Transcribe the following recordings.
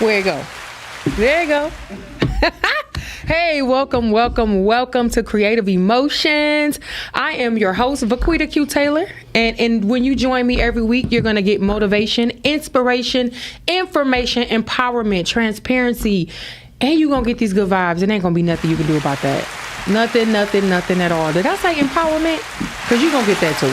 Where you go? There you go. Hey, welcome to Creative Emotions. I am your host, Vaquita Q. Taylor. And when you join me every week, you're going to get motivation, inspiration, information, empowerment, transparency, and you're going to get these good vibes. It ain't going to be nothing you can do about that. Nothing at all. Did I say empowerment? Because you're going to get that too.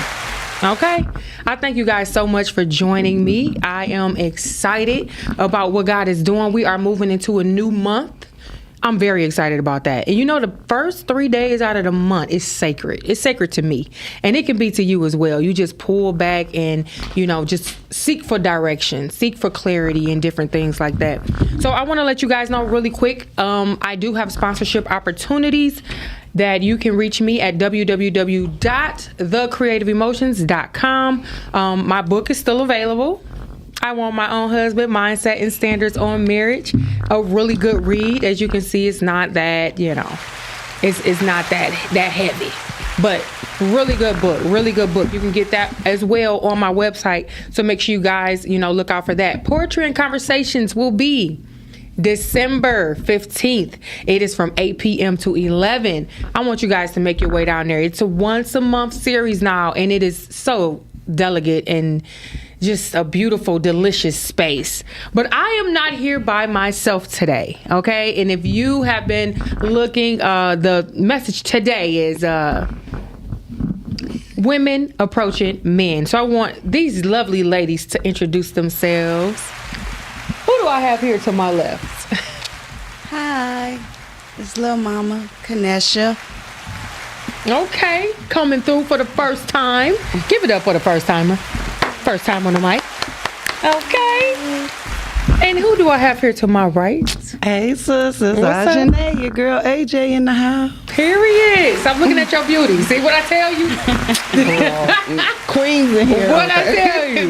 Okay. I thank you guys so much for joining me. I am excited about what God is doing. We are moving into a new month. I'm very excited about that. And you know, the first 3 days out of the month is sacred. It's sacred to me. And it can be to you as well. You just pull back and, just seek for direction, seek for clarity and different things like that. So I want to let you guys know really quick. I do have sponsorship opportunities that you can reach me at www.thecreativeemotions.com. My book is still available. I Want My Own Husband, Mindset and Standards on Marriage. A really good read. As you can see, it's not that, it's not that heavy. But really good book. You can get that as well on my website. So make sure you guys, look out for that. Poetry and Conversations will be December 15th. It is from 8 p.m. to 11. I want you guys to make your way down there. It's a once a month series now, and it is so delicate and just a beautiful, delicious space. But I am not here by myself today, okay? And if you have been looking, the message today is women approaching men. So I want these lovely ladies to introduce themselves. Who do I have here to my left? Hi, it's Lil Mama Kanesha. Okay, coming through for the first time. Give it up for the first timer. First time on the mic. Okay. And who do I have here to my right? Hey, sis, it's Ajane, your girl AJ in the house. Period. Stop looking at your beauty. See what I tell you? Queens in here. What I tell you?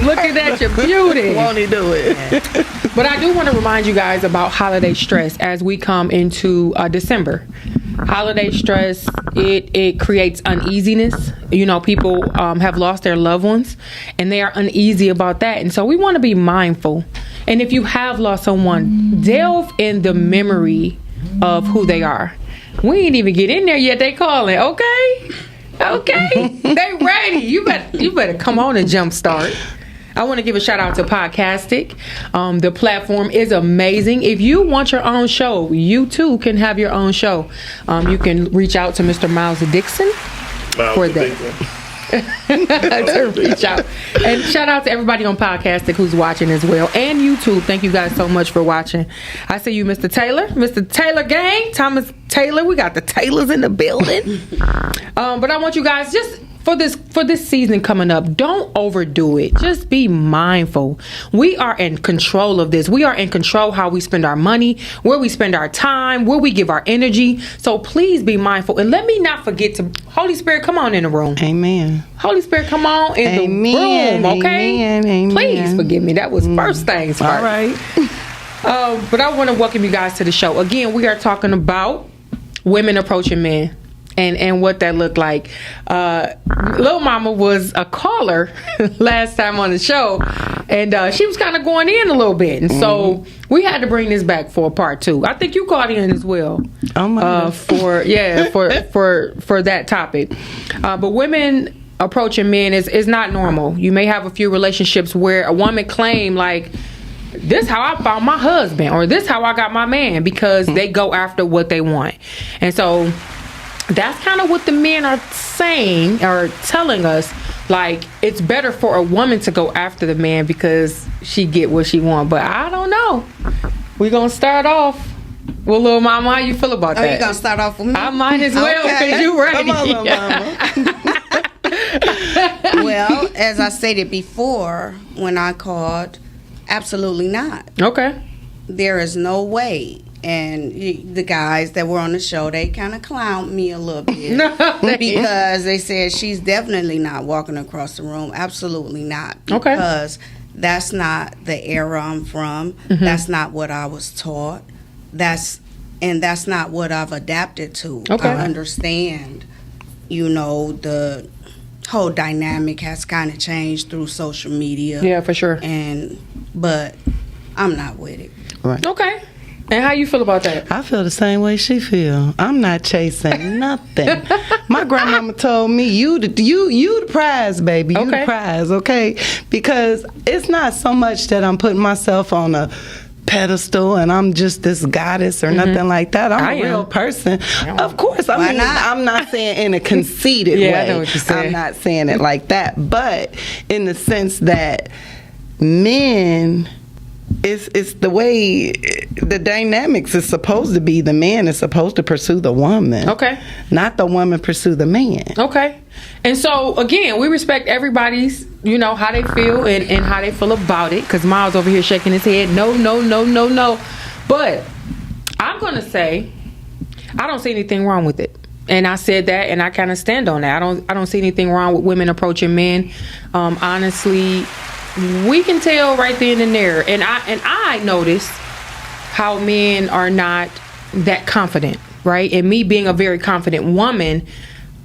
Looking at your beauty. Won't he do it? But I do want to remind you guys about holiday stress as we come into December. Holiday stress, it creates uneasiness. People have lost their loved ones and they are uneasy about that. And so we want to be mindful. And if you have lost someone, delve in the memory of who they are. We ain't even get in there yet. They calling. Okay. They ready. You better come on and jumpstart. I want to give a shout out to Podcastic. The platform is amazing. If you want your own show, you too can have your own show. You can reach out to Mr. Miles Dixon for that. To reach out. And shout out to everybody on Podcastic who's watching as well. And YouTube. Thank you guys so much for watching. I see you, Mr. Taylor. Mr. Taylor gang. Thomas Taylor. We got the Taylors in the building. But I want you guys just for this season coming up, don't overdo it. Just be mindful. We are in control of this. We are in control how we spend our money, where we spend our time, where we give our energy. So please be mindful. And let me not forget to, Holy Spirit, come on in the room. Amen. Holy Spirit, come on in the room, okay? Amen. Please forgive me. That was first things first. All right. But I want to welcome you guys to the show. Again, we are talking about women approaching men. And what that looked like. Lil Mama was a caller last time on the show, and she was kind of going in a little bit, and so we had to bring this back for a part two. I think you called in as well. Oh my for that topic. But women approaching men is not normal. You may have a few relationships where a woman claim like, this how I found my husband, or this how I got my man, because they go after what they want, and so. That's kind of what the men are saying or telling us. Like, it's better for a woman to go after the man because she get what she want. But I don't know. We're going to start off. Well, Lil Mama, how you feel about that? You going to start off with me? I might as well because you ready. Come on, Lil Mama. Well, as I stated before when I called, absolutely not. Okay. There is no way. And the guys that were on the show, they kind of clowned me a little bit. Because they said she's definitely not walking across the room. Absolutely not. Okay. Because that's not the era I'm from. Mm-hmm. That's not what I was taught. That's not what I've adapted to. Okay. I understand, the whole dynamic has kind of changed through social media. Yeah, for sure. But I'm not with it. Right. Okay. And how you feel about that? I feel the same way she feel. I'm not chasing nothing. My grandmama told me, you the prize, baby. You the Okay. prize, okay? Because it's not so much that I'm putting myself on a pedestal and I'm just this goddess or nothing like that. I'm I a real am. person. Of course, Why not? I'm not saying in a conceited Yeah, I way. know what you're saying. I'm not saying it like that. But in the sense that men, it's the way the dynamics is supposed to be. The man is supposed to pursue the woman. Okay. Not the woman pursue the man. Okay. And so, again, we respect everybody's, how they feel and how they feel about it. Because Miles over here shaking his head. No, no, no, no, no. But I'm going to say, I don't see anything wrong with it. And I said that, and I kind of stand on that. I don't see anything wrong with women approaching men. Honestly, we can tell right then and there. And I notice how men are not that confident, right? And me being a very confident woman,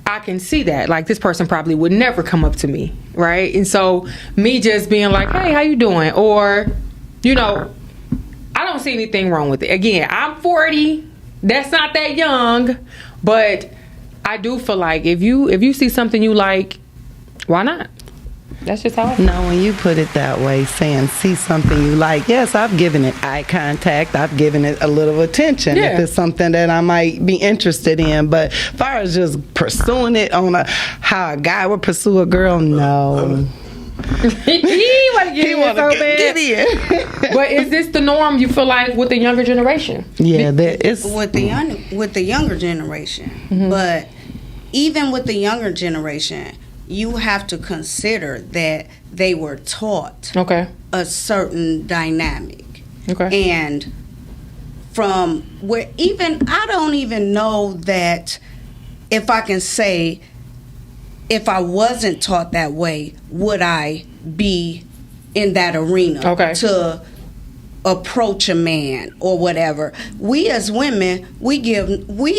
I can see that. Like, this person probably would never come up to me, right? And so me just being like, hey, how you doing? Or, I don't see anything wrong with it. Again, I'm 40. That's not that young. But I do feel like if you see something you like, why not? That's just how I feel. No, when you put it that way, saying see something you like, yes, I've given it eye contact. I've given it a little attention Yeah. if it's something that I might be interested in. But as far as just pursuing it on how a guy would pursue a girl, no. He want to get in so bad. Get in. But is this the norm you feel like with the younger generation? Yeah, it's With the younger generation. But even with the younger generation, you have to consider that they were taught Okay. a certain dynamic. Okay. And from where I don't even know that if I can say, if I wasn't taught that way, would I be in that arena Okay. to approach a man or whatever. We as women, we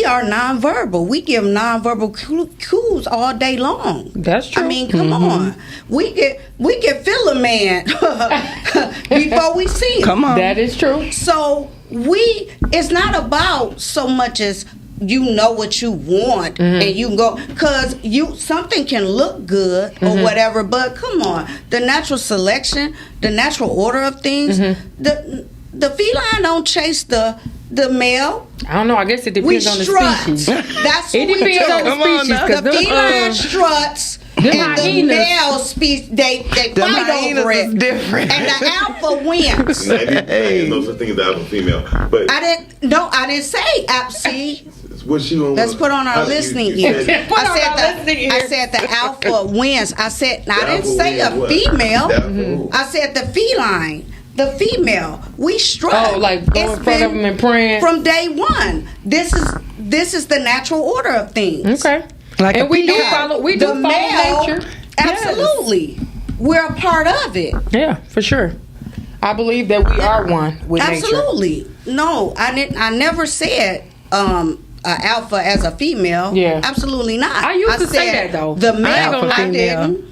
are nonverbal. We give nonverbal cues all day long. That's true. I mean, come on. We can feel a man before we see him. come on. That is true. So it's not about so much as you know what you want and you can go, because something can look good or whatever, but come on, the natural selection, the natural order of things, the feline don't chase the male. I don't know. I guess it We depends on the strut. species. That's It what we depends do. on the Come on species. now. 'Cause The them, feline struts them and the hyenas. male species they The fight hyenas over is it, different. and the alpha wins. There's no such thing as the alpha female. But I didn't say see. what she gonna Let's put on our listening ears. Put on our listening I ears. said the alpha wins. I didn't say a alpha wins what? female. The alpha who? I said the feline, the female. We strut. Oh, like go in It's front of been them and praying. from day one. This is the natural order of things. Okay. Like and a we do peacock. follow. We The do follow male, nature. absolutely. We're a part of it. Yes. Yeah, for sure. I believe that we are one with nature. Absolutely. No, I never said alpha as a female. Yeah. Absolutely not. I used to say said that, though. The I ain't male, gonna lie. I didn't.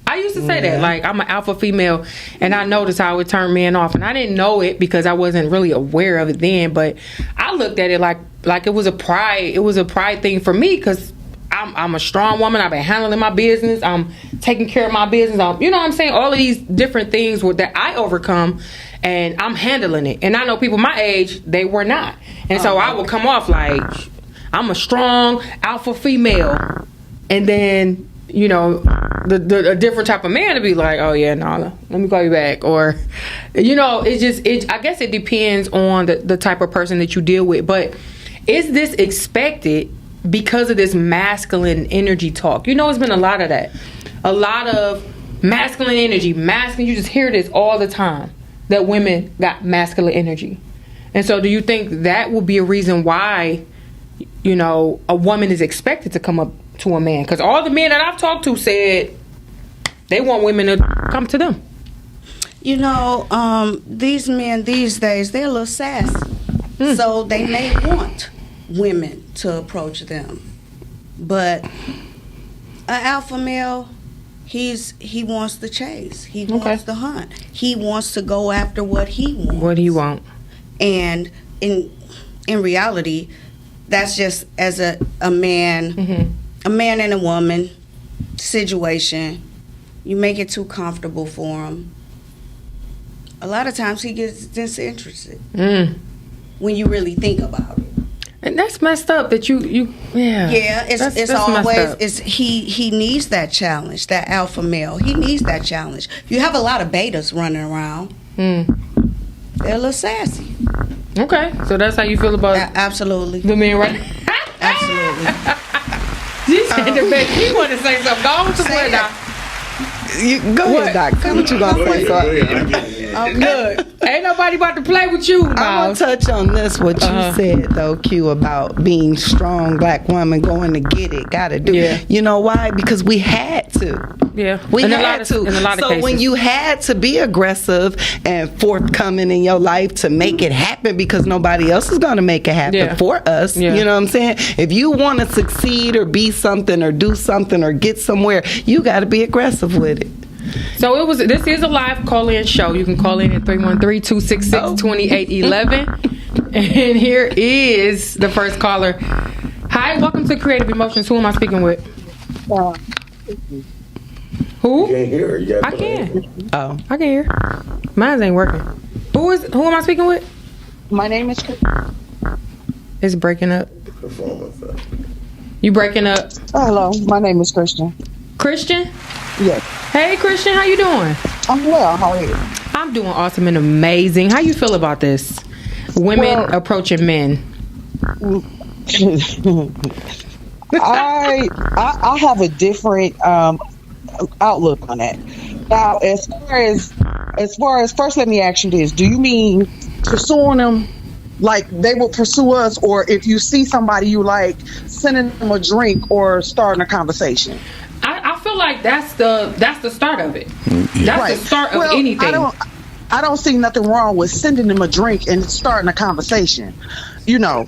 I used to say that, like, I'm an alpha female, and I noticed how it turned men off, and I didn't know it because I wasn't really aware of it then. But I looked at it like it was a pride. It was a pride thing for me because I'm a strong woman. I've been handling my business. I'm taking care of my business. You know what I'm saying? All of these different things that I overcome, and I'm handling it. And I know people my age, they were not, and so I would come off like I'm a strong alpha female, and then, you know, a different type of man to be like, oh yeah, no, let me call you back, or, you know, I guess it depends on the type of person that you deal with. But is this expected because of this masculine energy talk? You know, it's been a lot of that, a lot of masculine energy, masculine. You just hear this all the time, that women got masculine energy. And so do you think that will be a reason why, you know, a woman is expected to come up to a man? Because all the men that I've talked to said they want women to come to them. You know, these men these days, they're a little sassy. So they may want women to approach them. But an alpha male, He wants the chase. He wants the hunt. He wants to go after what he wants. What he want. And in reality, that's just as a man, a man and a woman situation. You make it too comfortable for him. A lot of times he gets disinterested when you really think about it. And that's messed up that you Yeah, it's that's always he needs that challenge, that alpha male. He needs that challenge. You have a lot of betas running around. They're a little sassy. Okay, so that's how you feel about Absolutely. the men, right? Absolutely. She said the best. He want to say something. Go on to play now. Go ahead, Doc. Say what you gonna say. Look, ain't nobody about to play with you, I'm gonna Miles. touch on this, what you said though, Q, about being strong black woman, going to get it, gotta do it. You know why? Because we had to. Yeah, We in had to. In a lot of so cases. when you had to be aggressive and forthcoming in your life to make it happen, because nobody else is gonna make it happen for us. Yeah. You know what I'm saying? If you want to succeed or be something or do something or get somewhere, you got to be aggressive with it. So this is a live call-in show. You can call in at 313-266-2811. And here is the first caller. Hi, welcome to Creative Emotions. Who am I speaking with? Who? Can't hear her. You I can. Oh, I can hear. Mine ain't working. Who am I speaking with? My name is It's breaking up. Performance. You breaking up. Hello, my name is Christian. Christian? Yes. Hey, Christian, how you doing? I'm well. How are you? I'm doing awesome and amazing. How you feel about this? Women approaching men. I have a different outlook on that. Now, as far as first, let me ask you this: do you mean pursuing them like they will pursue us, or if you see somebody you like, sending them a drink or starting a conversation? I feel like that's the start of it. That's the start of anything. I don't see nothing wrong with sending them a drink and starting a conversation, you know.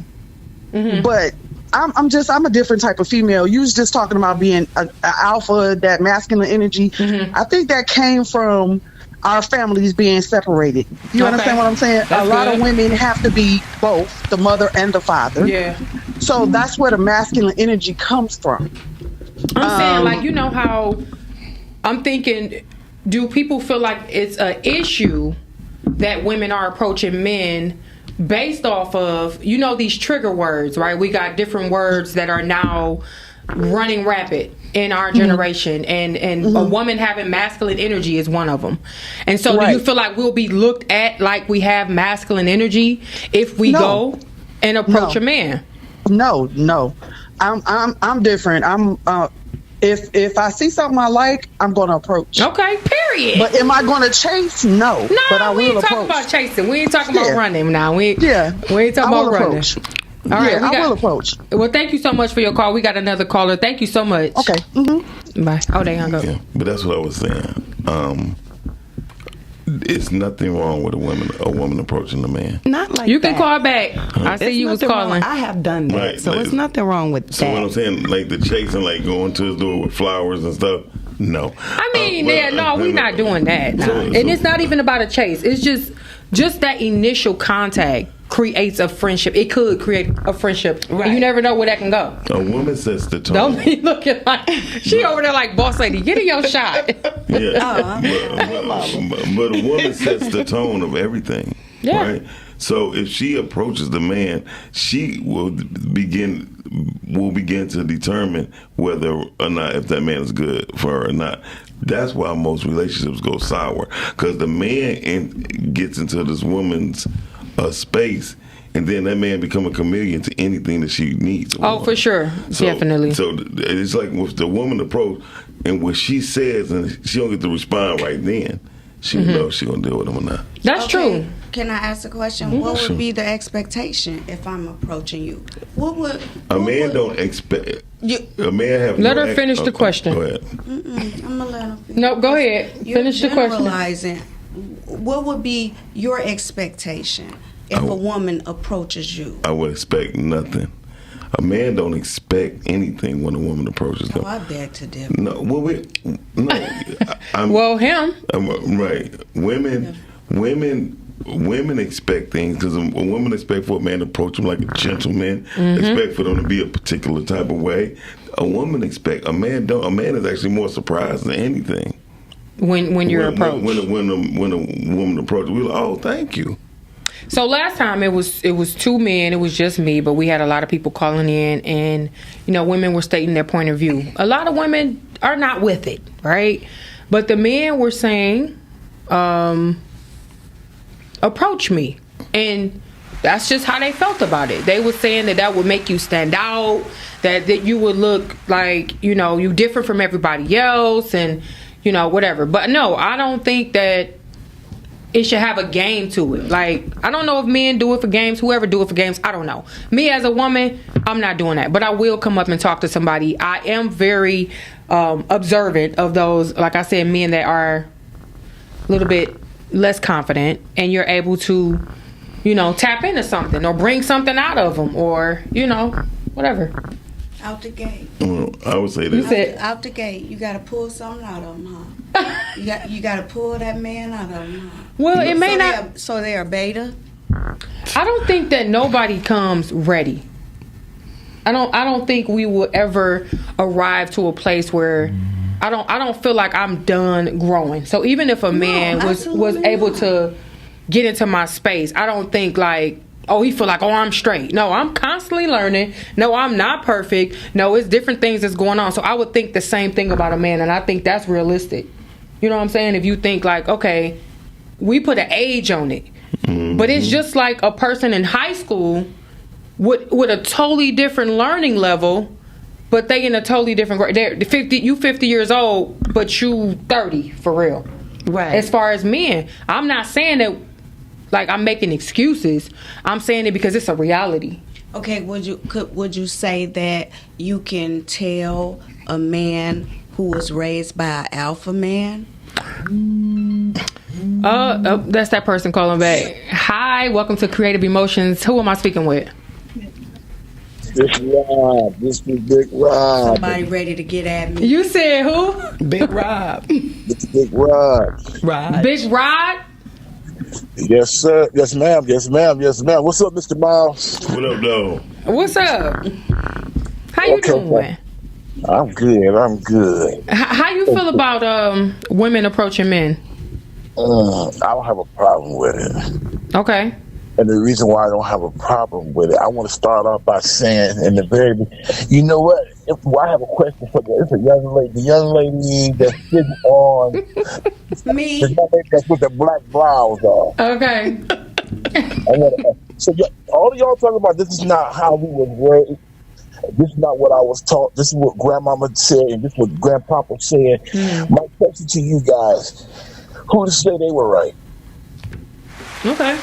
But I'm a different type of female. You was just talking about being an alpha, that masculine energy. I think that came from our families being separated. You understand what I'm saying? That's a lot good. of women have to be both the mother and the father. Yeah. So that's where the masculine energy comes from. I'm saying, like, you know how I'm thinking, do people feel like it's an issue that women are approaching men based off of, you know, these trigger words, right? We got different words that are now running rapid in our generation, and a woman having masculine energy is one of them. And so do you feel like we'll be looked at like we have masculine energy if we go and approach a man? No. I'm different. If I see something I like, I'm gonna approach. Okay, period. But am I gonna chase? No. But I we will ain't talking approach. about chasing. We ain't talking about running now. We ain't talking I about will running. approach. All right, I will approach. Well, thank you so much for your call. We got another caller. Thank you so much. Okay. Bye. Oh, they hung up. Yeah, but that's what I was saying. It's nothing wrong with a woman approaching a man. not like You that. can call back. I see It's you was nothing wrong. calling. I have done that, Right, so like- it's nothing wrong with So that. what I'm saying, like the chasing, like going to his door with flowers and stuff. No. I mean, we not doing that. So- and so- it's not even about a chase. It's just that initial contact creates a friendship. It could create a friendship. Right. And you never know where that can go. A woman sets the tone. Don't be looking like she over there like boss lady. Get in your shot. Yeah. But a woman sets the tone of everything. Yeah. Right? So if she approaches the man, she will begin to determine whether or not if that man is good for her or not. That's why most relationships go sour, because the man gets into this woman's space, and then that man become a chameleon to anything that she needs. Oh, for sure. Definitely. So it's like with the woman approach, and what she says, and she don't get to respond right then, she know if she gonna deal with him or not. That's true. Can I ask a question? What would be the expectation if I'm approaching you? A man don't expect. A man have. Let no her finish the question. Go ahead. I'm gonna let him. No, go ahead. Finish the question. Generalizing. What would be your expectation if a woman approaches you? I would expect nothing. A man don't expect anything when a woman approaches them. Oh, I beg to differ. No, Well, him. Right. Women expect things because a woman expect for a man to approach them like a gentleman. Expect for them to be a particular type of way. A woman expect a man don't. A man is actually more surprised than anything When you're approached. When a woman approaches, we're like, oh, thank you. So last time it was 2 men, it was just me, but we had a lot of people calling in, and women were stating their point of view. A lot of women are not with it, right? But the men were saying, approach me, and that's just how they felt about it. They were saying that would make you stand out, that you would look like you different from everybody else, and whatever. But no, I don't think that it should have a game to it. Like, I don't know if men do it for games. Whoever do it for games, I don't know. Me as a woman, I'm not doing that. But I will come up and talk to somebody. I am very observant of those, like I said, men that are a little bit less confident, and you're able to, tap into something or bring something out of them, or, whatever. Out the gate. Well, I would say this. Out the gate, you got to pull something out of them, huh? you got to pull that man out of them, huh? Well, it may not. So they are beta. I don't think that nobody comes ready. I don't think we will ever arrive to a place where I don't feel like I'm done growing. So even if a man was able to get into my space, I don't think like, oh, he feel like, oh, I'm straight. No, I'm constantly learning. No, I'm not perfect. No, it's different things that's going on. So I would think the same thing about a man, and I think that's realistic. You know what I'm saying? If you think like, okay, we put an age on it, but it's just like a person in high school with a totally different learning level, but they in a totally different grade. You 50 years old, but you 30 for real. Right. As far as men, I'm not saying that like I'm making excuses. I'm saying it because it's a reality. Okay, would you say that you can tell a man who was raised by an alpha man? That's that person calling back. Hi, welcome to Creative Emotions. Who am I speaking with? This Rob. This is Big Rob. Somebody ready to get at me. You said who? Big Rob. This Big Rob. Rod. Big Rod? Yes, sir. Yes, ma'am. Yes, ma'am. Yes, ma'am. What's up, Mr. Miles? What up, though? What's up? How you doing? I'm good. I'm good. How you feel about women approaching men? I don't have a problem with it. Okay. And the reason why I don't have a problem with it, I want to start off by saying in the very, you know what? I have a question for you. It's a young lady. The young lady that's sitting on Me. the young lady that's with the black blouse on. Okay. So all of y'all talking about this is not how we were raised. This is not what I was taught. This is what grandmama said, and this is what grandpapa said. My question to you guys: who to say they were right? Okay.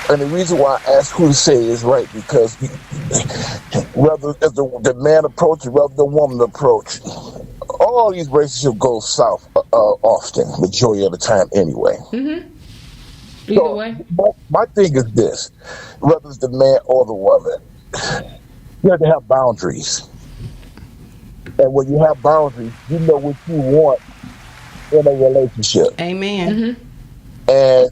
And the reason why I ask who to say is right because whether as the man approach or whether the woman approach, all these relationships go south often, majority of the time anyway. Either way. My thing is this: whether it's the man or the woman, you have to have boundaries. And when you have boundaries, you know what you want in a relationship. Amen. And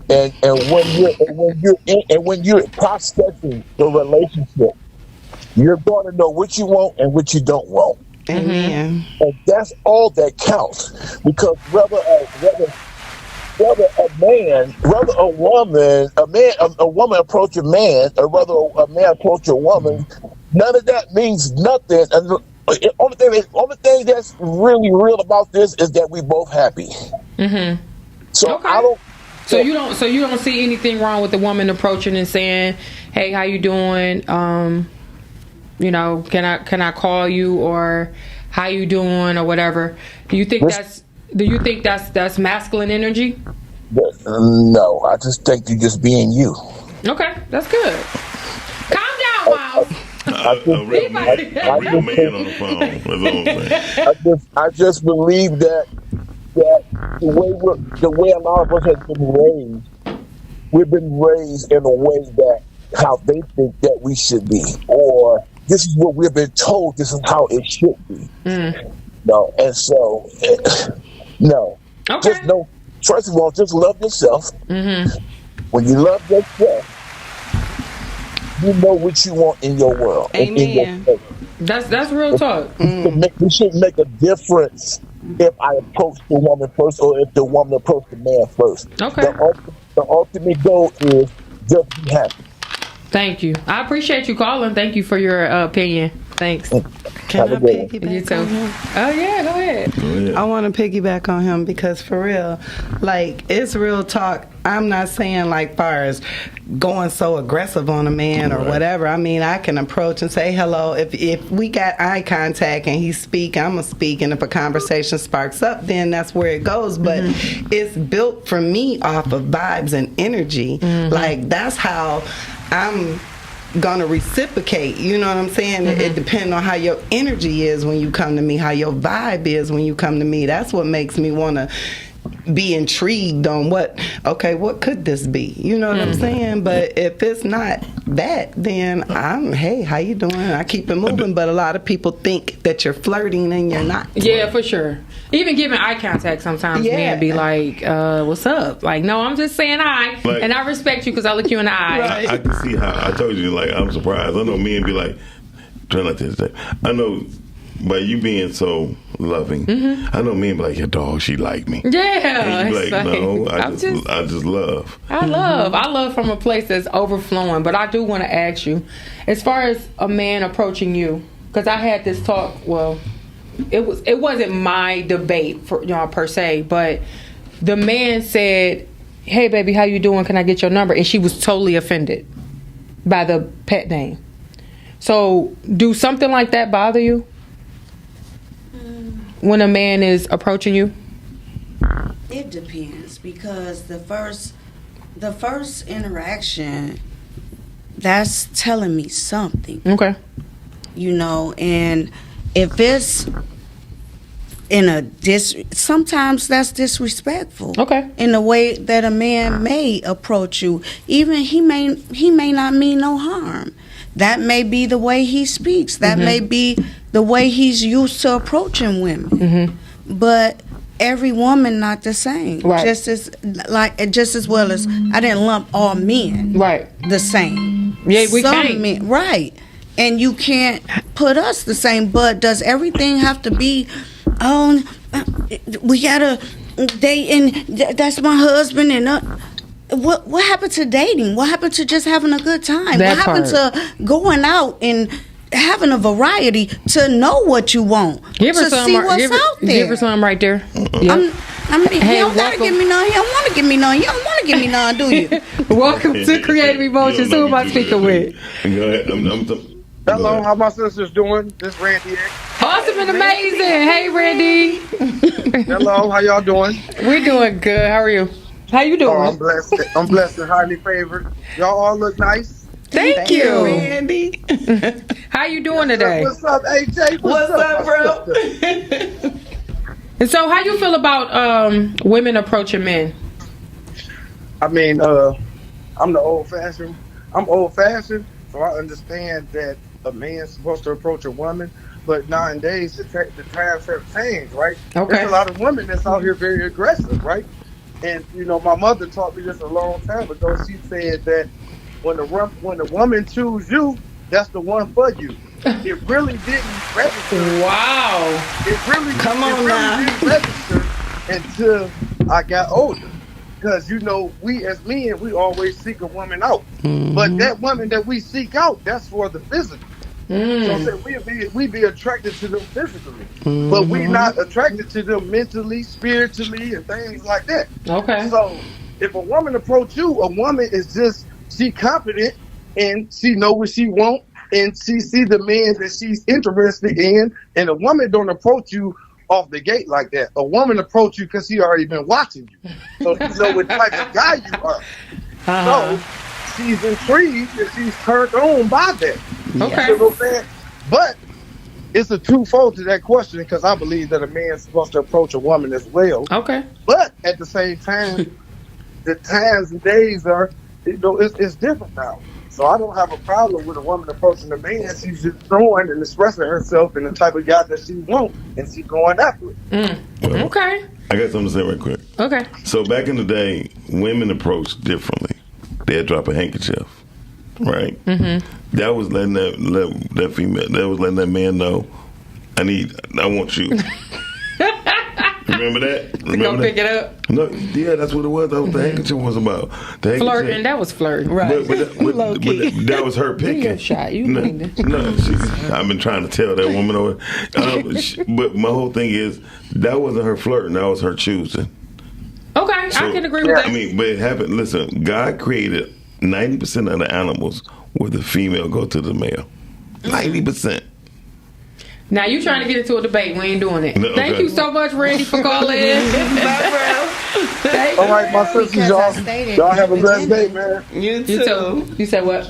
when you're prospecting the relationship, you're going to know what you want and what you don't want. Amen. And that's all that counts. Because whether a woman approach a man, or whether a man approach a woman, none of that means nothing. And the only thing that's really real about this is that we both happy. So Okay. I don't. So you don't see anything wrong with the woman approaching and saying, "Hey, how you doing? Can I call you, or how you doing, or whatever?" Do you think that's masculine energy? No, I just think you're just being you. Okay, that's good. Calm down, Miles. A real man on the phone. That's all I'm saying. I just believe that the way a lot of us have been raised, we've been raised in a way that how they think that we should be, or this is what we've been told. This is how it should be. No, and so no. Okay. Just know. First of all, just love yourself. When you love yourself, you know what you want in your world. Amen. That's real talk. We should make a difference if I approach the woman first or if the woman approach the man first. Okay. The ultimate goal is just be happy. Thank you. I appreciate you calling. Thank you for your opinion. Thanks. Can I Have a good one. piggyback You too. on him? Oh yeah, go ahead. I want to piggyback on him because for real, like it's real talk. I'm not saying like far as going so aggressive on a man or whatever. I mean, I can approach and say hello. If we got eye contact and he's speaking, I'm gonna speak, and if a conversation sparks up, then that's where it goes. But it's built for me off of vibes and energy. Like that's how I'm gonna reciprocate. You know what I'm saying? It depends on how your energy is when you come to me, how your vibe is when you come to me. That's what makes me want to be intrigued on what could this be? You know what I'm saying? But if it's not that, then hey, how you doing? I keep it moving. But a lot of people think that you're flirting and you're not. Yeah, for sure. Even giving eye contact sometimes, man, be like, what's up? Like, no, I'm just saying hi. Like, and I respect you because I look you in the eye. I can see how I told you, like, I'm surprised. I know men be like, try not to hesitate. I know by you being so loving, I know men be like, your dog, she like me. Yeah. And you be it's like, no, I I'm just love. I love from a place that's overflowing. But I do want to ask you, as far as a man approaching you, because I had this talk. Well, it wasn't my debate for per se, but the man said, "Hey, baby, how you doing? Can I get your number?" And she was totally offended by the pet name. So, do something like that bother you when a man is approaching you? It depends, because the first interaction, that's telling me something. Okay. And if it's in a sometimes that's disrespectful. Okay. In the way that a man may approach you, even he may not mean no harm. That may be the way he speaks. That may be the way he's used to approaching women. But every woman not the same. Right. Just as well as I didn't lump all men the same. Yeah, we Some can't. men, right. And you can't put us the same, but does everything have to be, we gotta date and that's my husband and what happened to dating? What happened to just having a good time? That what happened to going out and having a variety to know what you want? Give her to some. see what's out there. Give her some right there. Yep. He Hey, don't gotta give me none. He don't want to give me none. You don't want to give me none, do you? Welcome to Creative Emotions. Who am I speaking with? Go ahead. Hello, how my sisters doing? This Randy X. Awesome and amazing. Hey, Randy. Hello, how y'all doing? We're doing good. How are you? How you doing? Oh, I'm blessed. I'm blessed and highly favored. Y'all all look nice. Thank you. Randy. How you doing today? What's up, AJ? What's up, bro? And so, how you feel about women approaching men? I mean, I'm old fashioned, so I understand that a man's supposed to approach a woman. But nowadays, the times have changed, right? Okay. There's a lot of women that's out here very aggressive, right? And my mother taught me this a long time ago. She said that when the woman choose you, that's the one for you. It really didn't register. Wow. It really didn't register until I got older. Because we as men, we always seek a woman out. But that woman that we seek out, that's for the physical. So I'm saying we be attracted to them physically, but we not attracted to them mentally, spiritually, and things like that. Okay. So if a woman approach you, a woman is just, she confident and she know what she want and she see the man that she's interested in, and a woman don't approach you off the gate like that. A woman approach you because she already been watching you, so you know what type of guy you are. So she's intrigued and she's turned on by that. Okay. You know what I'm saying? But it's a twofold to that question, because I believe that a man's supposed to approach a woman as well. Okay. But at the same time, the times and days are, it's different now. So I don't have a problem with a woman approaching a man. She's just throwing and expressing herself in the type of guy that she wants, and she's going after it. Well, Okay. I got something to say right quick. Okay. So back in the day, women approached differently. They'd drop a handkerchief, right? Mm-hmm. That was letting that female, that was letting that man know, I want you. Remember that? Go pick it up. No, yeah, that's what it was. That's what the handkerchief was about. The handkerchief. Flirting. That was flirting. Right. But that was her picking. Give it a shot. You need to- I've been trying to tell that woman over. But my whole thing is that wasn't her flirting. That was her choosing. Okay, So, I can agree with that. I mean, but it happened. Listen, God created 90% of the animals where the female go to the male. 90%. Now you trying to get into a debate. We ain't doing it. No, Thank okay. you so much, Randy, for calling in. Thank All you. right, my sisters, Because I stated y'all have a in the blessed day, beginning- man. You You too. You said what?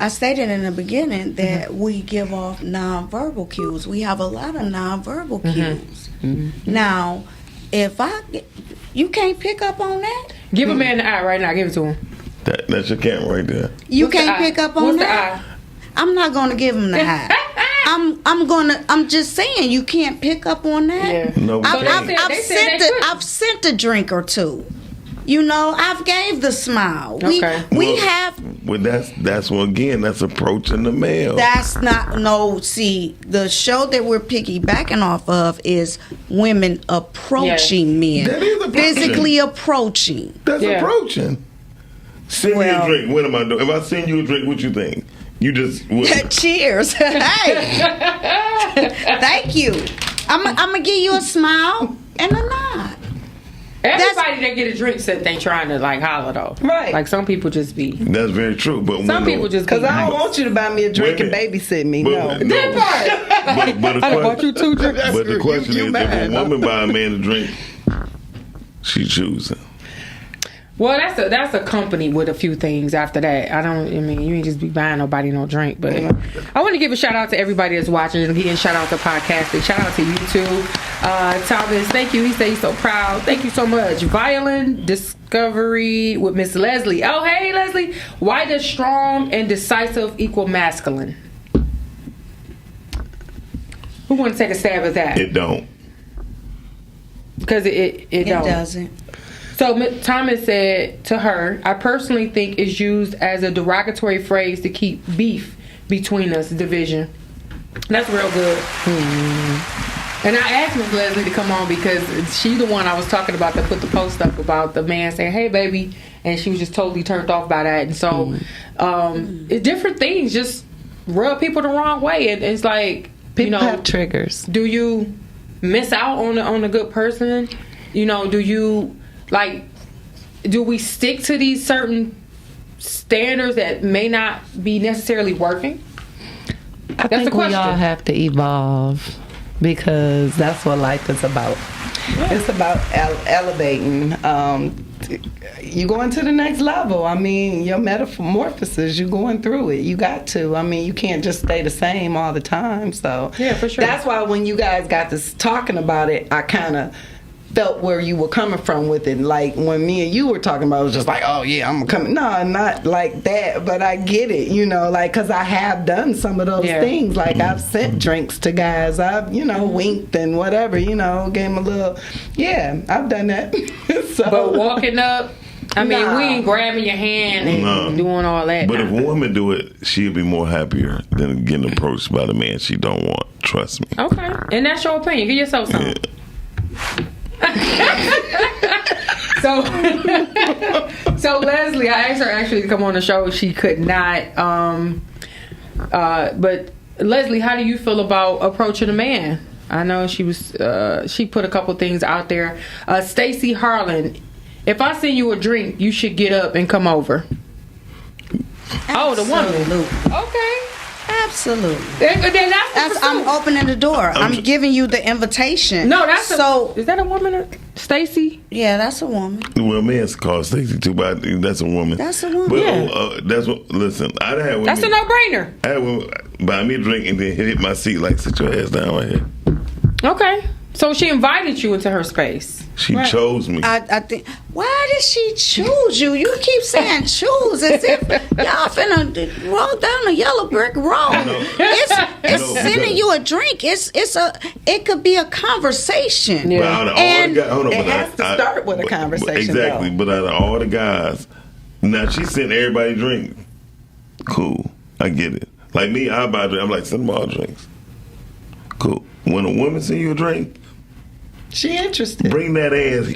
I stated in the beginning that we give off nonverbal cues. We have a lot of nonverbal cues. Now, you can't pick up on that. Give a man the eye right now. Give it to him. That's your camera right there. You What's the can't eye? pick up on What's that. the eye? I'm not gonna give him the eye. I'm just saying you can't pick up on that. Yeah. No, we can't. They said they couldn't. I've sent a drink or two. You know, I've gave the smile. Okay. We Well, have. Well, that's one again. That's approaching the male. That's not no. See, the show that we're piggybacking off of is women approaching men, That is approaching. physically approaching. That's Yeah. approaching. Send me a Well- drink. What am I doing? If I send you a drink, what you think? You just what? Cheers! Hey, thank you. I'm gonna give you a smile and a nod. Everybody that get a drink said they trying to like holler though. Right. Like some people just be. That's very true. But Some people just be. Because I don't want you to buy me a drink and Wait a minute. babysit me. But- No. no. That part. But the I done bought you 2 drinks. But the question You is, mad, if a woman buy a man a drink, she choosing. Well, that's a company with a few things after that. I mean, you ain't just be buying nobody no drink. But I want to give a shout out to everybody that's watching. And again, shout out to podcasting. Shout out to you too. Thomas, thank you. He said he's so proud. Thank you so much. Violin Discovery with Miss Leslie. Oh, hey, Leslie. Why does strong and decisive equal masculine? Who want to take a stab at that? It don't. Because it It don't. doesn't. So Thomas said to her, I personally think it's used as a derogatory phrase to keep beef between us, division. That's real good. And I asked Miss Leslie to come on because she's the one I was talking about that put the post up about the man saying, hey, baby. And she was just totally turned off by that. And so different things just rub people the wrong way. And it's like, People have triggers. do you miss out on a good person? You know, do you... Like, do we stick to these certain standards that may not be necessarily working? I That's the think we question. all have to evolve because that's what life is about. It's about elevating. You going to the next level. I mean, your metamorphosis, you going through it. You got to. I mean, you can't just stay the same all the time. So Yeah, for sure. That's why when you guys got this talking about it, I kind of felt where you were coming from with it. Like when me and you were talking about it, it was just like, oh yeah, I'm coming. No, not like that, but I get it, you know, like, because I have done some of those Yeah. things. Like I've sent drinks to guys. I've, winked and whatever, gave them a little, yeah, I've done that. So, But walking up, I mean, Nah. we ain't grabbing your hand and No. doing all that. But if a woman do it, she'll be more happier than getting approached by the man she don't want. Trust me. Okay. And that's your opinion. Give yourself some. Yeah. So Leslie, I asked her actually to come on the show. She could not. But Leslie, how do you feel about approaching a man? I know she was. She put a couple things out there. Stacy Harlan, if I send you a drink, you should get up and come over. Oh, the woman. Absolutely. Okay. Absolutely. Then that's the I'm pursuit. opening the door. I'm giving you the invitation. No, that's so. is that a woman? Stacy? Yeah, that's a woman. Well, man's called Stacey too, but I think that's a woman. That's a woman. But Yeah. that's what. Listen, I had women. That's a no-brainer. I had women buy me a drink and then hit my seat like, sit your ass down right here. Okay. So she invited you into her space. She chose me. I think. Why did she choose you? You keep saying choose as if y'all finna roll down a yellow brick road. It's sending you a drink. It could be a conversation. Yeah. But out of all And the guys, hold on, it but has to start with a conversation, Exactly. though. But out of all the guys, now she sent everybody drinks. Cool. I get it. Like me, I buy a drink. I'm like, send them all drinks. Cool. When a woman send you a drink, She interested. bring that ass.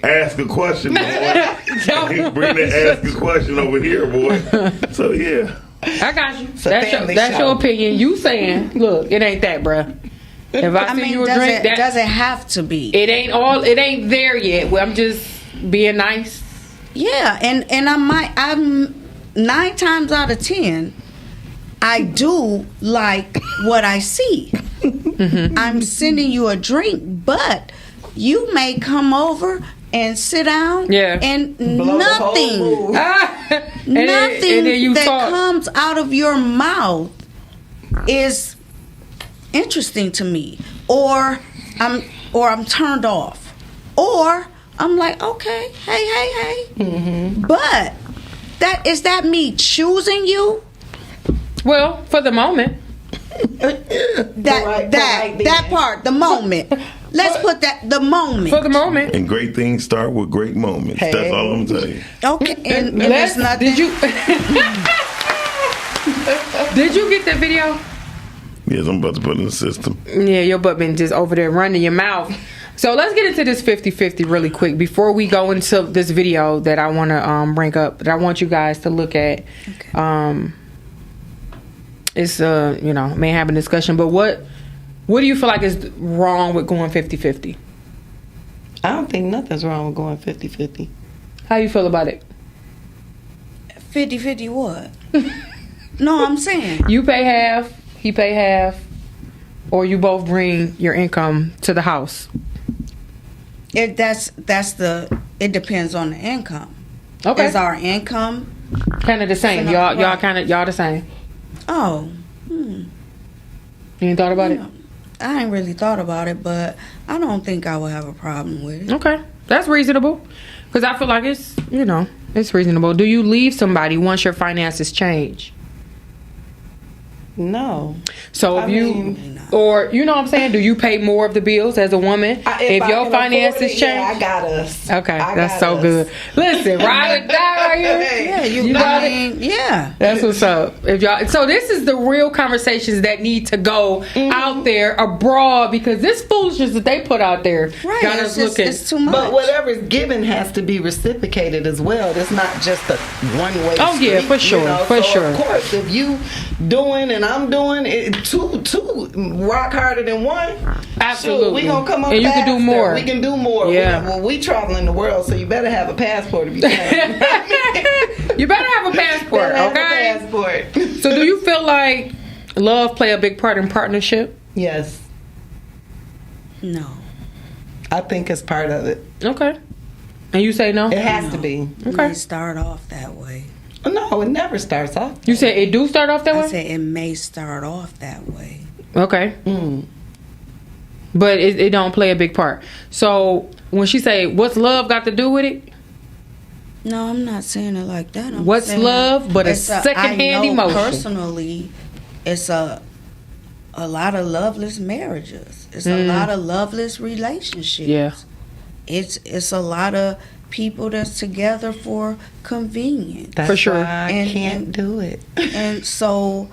Ask a question, boy. Bring that ask a question over here, boy. So yeah. I got you. a That's family your show. opinion. You saying, look, it ain't that, bruh. If I I send mean, you a drink, does it have to be? it ain't there yet. Well, I'm just being nice. Yeah, and I'm 9 times out of 10, I do like what I see. I'm sending you a drink, but you may come over and sit down, Yeah. and Blow the whole nothing, mood. nothing and then you that talk. comes out of your mouth is interesting to me, or I'm turned off, or I'm like, okay, hey, but is that me choosing you? Well, for the moment. That part, the moment. Let's put that the moment. For the moment. And great things start with great moments. Hey. That's all I'm telling you. Okay, and it's nothing. Did you Did you get that video? Yes, I'm about to put in the system. Yeah, your butt been just over there running your mouth. So let's get into this 50-50 really quick before we go into this video that I want to bring up, that I want you guys to look at. Okay. It's may have a discussion, but what do you feel like is wrong with going 50-50? I don't think nothing's wrong with going 50-50. How you feel about it? 50-50 what? No, I'm saying. You pay half, he pay half, or you both bring your income to the house. It depends on the income. Okay. Is our income? Kind of the same. Y'all the same. Oh, You ain't thought about it? I ain't really thought about it, but I don't think I would have a problem with it. Okay, that's reasonable. Because I feel like it's reasonable. Do you leave somebody once your finances change? No. So if I you, mean- or you know what I'm saying, do you pay more of the bills as a woman if I your can finances afford it, change? yeah, I got us. Okay, I that's got so us. good. Listen, ride or die right here. Yeah, You got it? yeah. That's what's up. If y'all, so this is the real conversations that need to go out there abroad, because this foolishness that they put out there Right. got It's us just, looking. it's too much. But whatever's given has to be reciprocated as well. It's not just a one-way Oh, yeah, street, for sure, for so sure. Of course, if you doing and I'm doing it, two rock harder than one. Absolutely. Shoot, we gonna come up And you can do faster. more. We can do more. Yeah. We traveling the world, so you better have a passport if you can. You better have a passport, Better have okay? a passport. So do you feel like love play a big part in partnership? Yes, no. I think it's part of it. Okay. And you say no? It has to be. It Okay. may start off that way. No, it never starts off. You say it do start off that I way? said it may start off that way. Okay. But it don't play a big part. So when she say, what's love got to do with it? No, I'm not saying it like that. I'm What's saying love but a it's secondhand I know emotion? Personally, it's a lot of loveless marriages. It's a lot of loveless relationships. Yeah. It's a lot of people that's together for convenience. That's For sure. why I And- can't do it. And so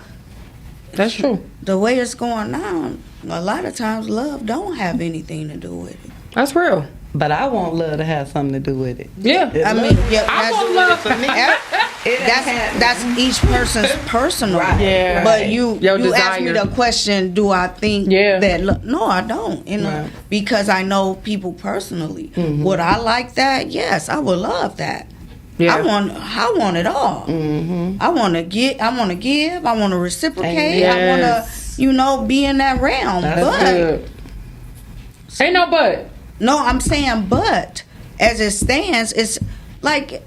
That's true. the way it's going on, a lot of times love don't have anything to do with it. That's real. But I want love to have something to do with it. Yeah. I mean, yeah, I that's, want love. For me, it ain't happening. that's each person's personal. Right. Yeah. But you Your asked me desire. the question, do I think Yeah. that no, I don't. Right. Because I know people personally. Mm-hmm. Would I like that? Yes, I would love that. Yeah. I want it all. I want to give, I want to reciprocate. Yes. I want to, be in that realm. That's but Good. Ain't no but. no, I'm saying, but as it stands, it's like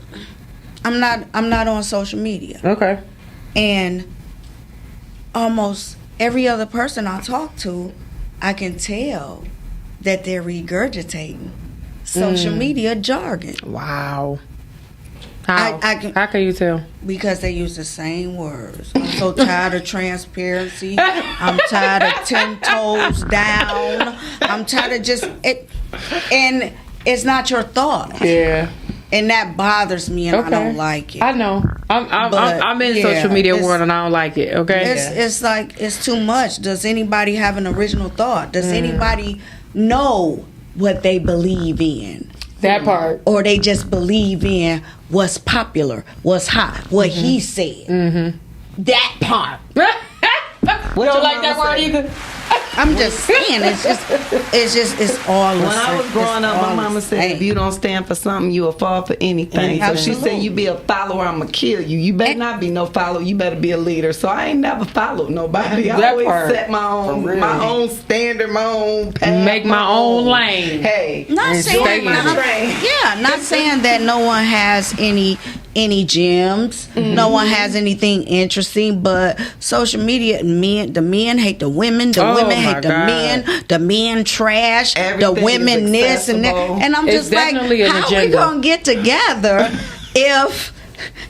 I'm not on social media, Okay. and almost every other person I talk to I can tell that they're regurgitating social media jargon Wow. How? I can- How can you tell? because they use the same words. I'm so tired of transparency. I'm tired of 10 toes down. I'm tired of just it, and it's not your thought, Yeah. and that bothers me, and I don't like it. I know. I'm in the yeah, social media it's- world and I don't like it. Okay. It's like it's too much. Does anybody have an original thought? Does anybody know what they believe in? That part. Or they just believe in what's popular, what's hot, what he said. That part. You don't like that word either? I'm just saying, it's all. When I was growing up, my mama said, if you don't stand for something, you will fall for anything. So she said, you be a follower, I'm going to kill you. You better not be no follower. You better be a leader. So I ain't never followed nobody. I That always part. set my own standard, my own path. Make my own lane. Hey. Not And saying stay in it. not saying that no one has any gems, no one has anything interesting, but social media, the men hate the women, the Oh, women my hate the God. men trash, Everything the women is this and that, accessible. and I'm It's just like, definitely an how we agenda. gonna get together if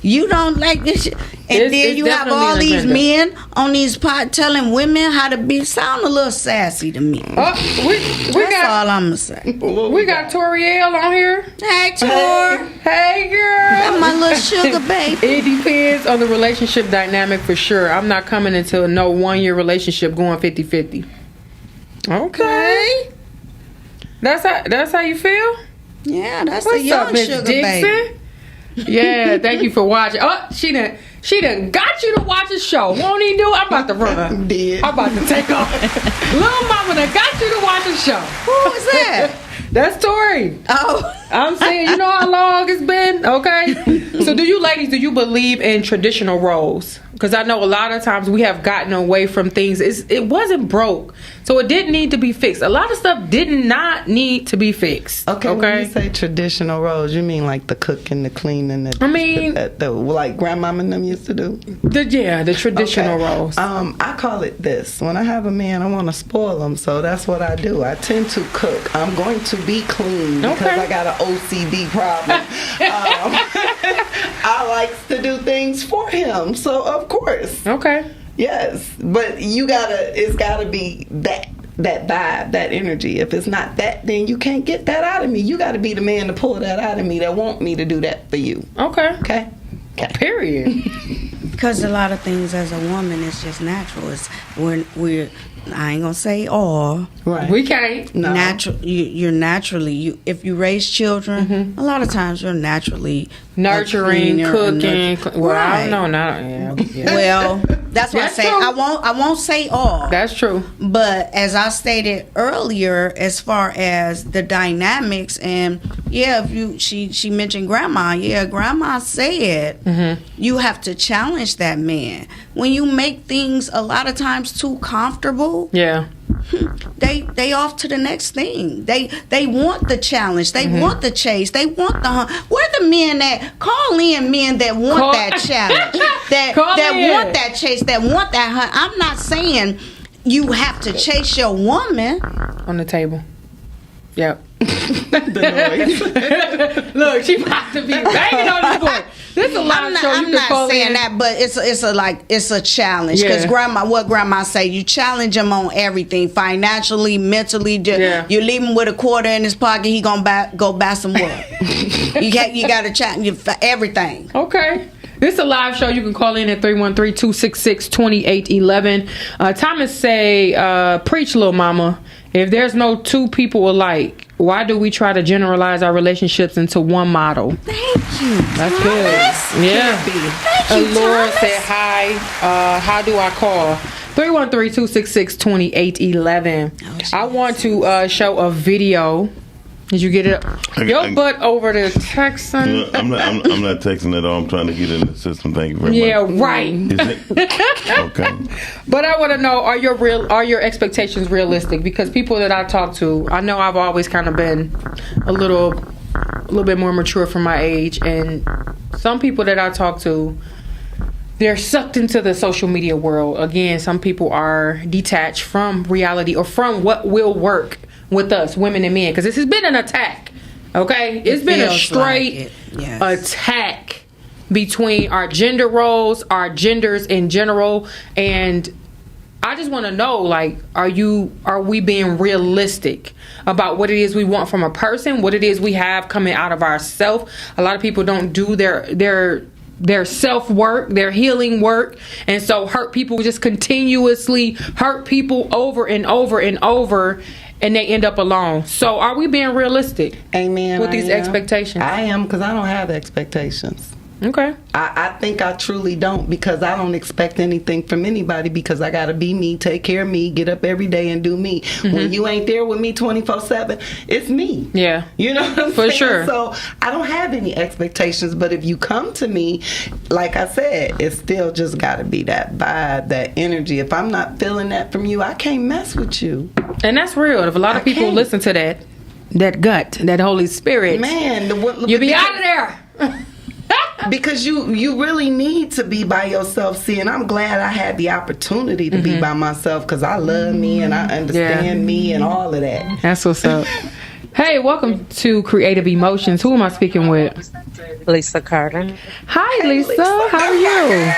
you don't like this shit? And It's then you have definitely all an these agenda. men on these pod telling women how to be. Sound a little sassy to me. Oh, we That's got all I'm gonna say. we got Toriel on here. Hey, Tor. Hey girl. I'm my little sugar baby. It depends on the relationship dynamic for sure. I'm not coming into no 1 year relationship going 50-50. Okay. That's how you feel? Yeah, that's a What's young up, Miss sugar baby. Dixon? Yeah, thank you for watching. Oh, she done got you to watch a show. Won't he do? I'm about to run. Did. I'm about to take off. Little mama done got you to watch a show. Who was that? That's Tori. Oh, I'm saying, you know how long it's been? Okay. So do you believe in traditional roles? Because I know a lot of times we have gotten away from things. It wasn't broke. So it didn't need to be fixed. A lot of stuff did not need to be fixed. Okay, when you say traditional roles, you mean like the cooking, the cleaning, the like grandmama and them used to do? The traditional Okay. roles. I call it this. When I have a man, I want to spoil him, so that's what I do. I tend to cook. I'm going to be clean because Okay. I got an OCD problem. I like to do things for him, so of course, Okay. yes. But it's gotta be that vibe, that energy. If it's not that, then you can't get that out of me. You got to be the man to pull that out of me that want me to do that for you. Okay. Okay. Period. because a lot of things as a woman is just natural. It's we're I ain't gonna say all. Right. We can't. No. Natural. You're naturally. If you raise children, a lot of times you're naturally Nurturing, a cleaner, cooking. Well, I Right. don't know. Yeah. Well, that's what I'm That's saying. true. I won't say all. That's true. But as I stated earlier, as far as the dynamics, and yeah, if she mentioned grandma. Yeah, grandma said you have to challenge that man. When you make things a lot of times too comfortable, Yeah. they off to the next thing. They want the challenge. They want the chase. They want the hunt. Where the men that call in men that want that challenge, that Call in. want that chase, that want that hunt. I'm not saying you have to chase your woman. On the table. Yep. The noise. Look, she about to be banging on this board. This is a live show. You I'm can not call saying in. that, but it's a challenge because Yeah. what grandma say, you challenge him on everything, financially, mentally. Yeah. You leave him with a quarter in his pocket, he gonna go buy some wood. you got to challenge you for everything. Okay. This is a live show. You can call in at 313-266-2811. Thomas say, preach, little mama. If there's no two people alike, why do we try to generalize our relationships into one model? Thank you. That's good. Yeah. Thank you, Laura Thomas. said, hi. How do I call? 313-266-2811. I want to show a video. Did you get it? Your butt over to texting. I'm not texting at all. I'm trying to get in the system. Thank you very Yeah, much. right. Is it? Okay. But I want to know: are your expectations realistic? Because people that I talk to, I know I've always kind of been a little bit more mature for my age, and some people that I talk to, they're sucked into the social media world. Again, some people are detached from reality or from what will work with us, women and men, because this has been an attack. Okay, it's been a straight attack between our gender roles, our genders in general, and I just want to know, like, are we being realistic about what it is we want from a person, what it is we have coming out of ourselves? A lot of people don't do their self work, their healing work, and so hurt people just continuously hurt people over and over and over, and they end up alone. So are we being realistic? Amen. With these expectations? I am, because I don't have expectations. Okay. I think I truly don't, because I don't expect anything from anybody, because I gotta be me, take care of me, get up every day and do me. When you ain't there with me 24/7, it's me. Yeah. You know what I'm For saying? sure. So I don't have any expectations, but if you come to me, like I said, it's still just gotta be that vibe, that energy. If I'm not feeling that from you, I can't mess with you. And that's real. If a lot of people listen to that gut, that Holy Spirit, man, you'll be out of there. Because you really need to be by yourself. See, and I'm glad I had the opportunity to be by myself, because I love me and I understand me and all of that. That's what's up. Hey, welcome to Creative Emotions. Who am I speaking with? Lisa Carter. Hi, Lisa. How are you?